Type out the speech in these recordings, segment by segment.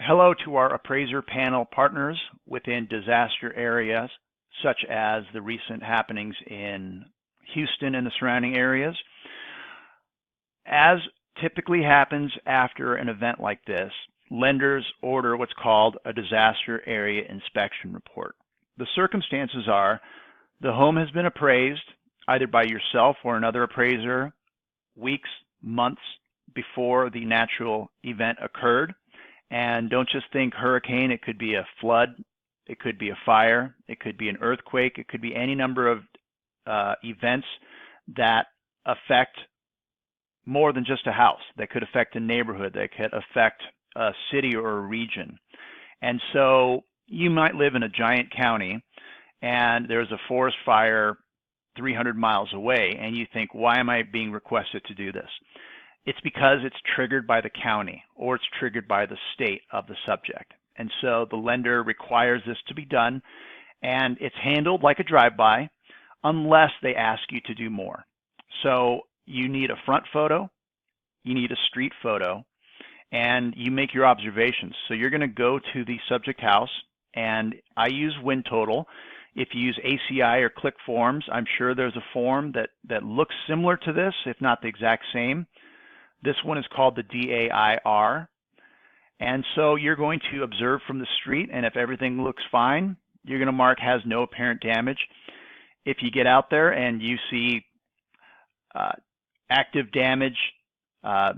Hello to our appraiser panel partners within disaster areas, such as the recent happenings in Houston and the surrounding areas. As typically happens after an event like this, lenders order what's called a disaster area inspection report. The circumstances are the home has been appraised either by yourself or another appraiser weeks, months before the natural event occurred. And don't just think hurricane, it could be a flood, it could be a fire, it could be an earthquake, it could be any number of events that affect more than just a house, that could affect a neighborhood, that could affect a city or a region. And so you might live in a giant county and there's a forest fire 300 miles away and you think, why am I being requested to do this? It's because it's triggered by the county or it's triggered by the state of the subject. And so the lender requires this to be done, and it's handled like a drive-by unless they ask you to do more. So you need a front photo, you need a street photo, and you make your observations. So you're going to go to the subject house, and I use wind total. If you use ACI or click forms, I'm sure there's a form that looks similar to this, if not the exact same. This one is called the DAIR. And so you're going to observe from the street, and if everything looks fine, you're going to mark has no apparent damage. If you get out there and you see active damage,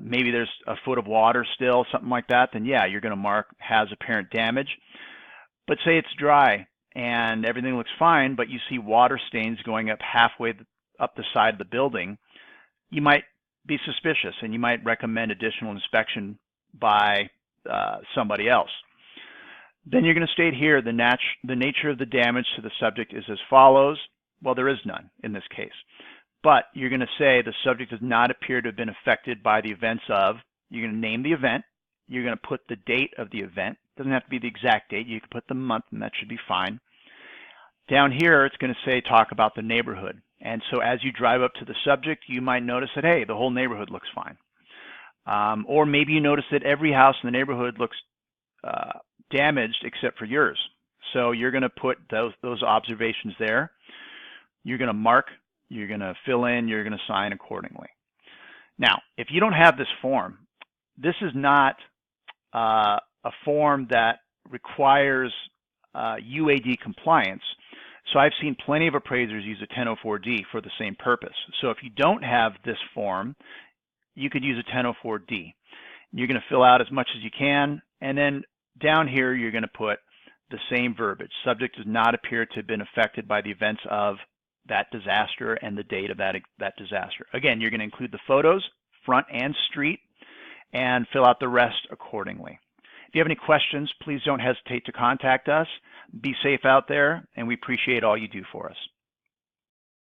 maybe there's a foot of water still, something like that, then yeah, you're going to mark has apparent damage. But say it's dry and everything looks fine, but you see water stains going up halfway up the side of the building, you might be suspicious and you might recommend additional inspection by somebody else. Then you're going to state here the nature of the damage to the subject is as follows. Well, there is none in this case, but you're going to say the subject does not appear to have been affected by the events of. You're going to name the event. You're going to put the date of the event. It doesn't have to be the exact date. You can put the month, and that should be fine. Down here, it's going to say talk about the neighborhood. And so as you drive up to the subject, you might notice that, hey, the whole neighborhood looks fine. Or maybe you notice that every house in the neighborhood looks damaged except for yours. So you're going to put those observations there. You're going to mark, you're going to fill in, you're going to sign accordingly. Now, if you don't have this form, this is not a form that requires UAD compliance. So I've seen plenty of appraisers use a 1004D for the same purpose. So if you don't have this form, you could use a 1004D. You're going to fill out as much as you can, and then down here you're going to put the same verbiage. Subject does not appear to have been affected by the events of that disaster and the date of that disaster. Again, you're going to include the photos, front and street, and fill out the rest accordingly. If you have any questions, please don't hesitate to contact us. Be safe out there, and we appreciate all you do for us.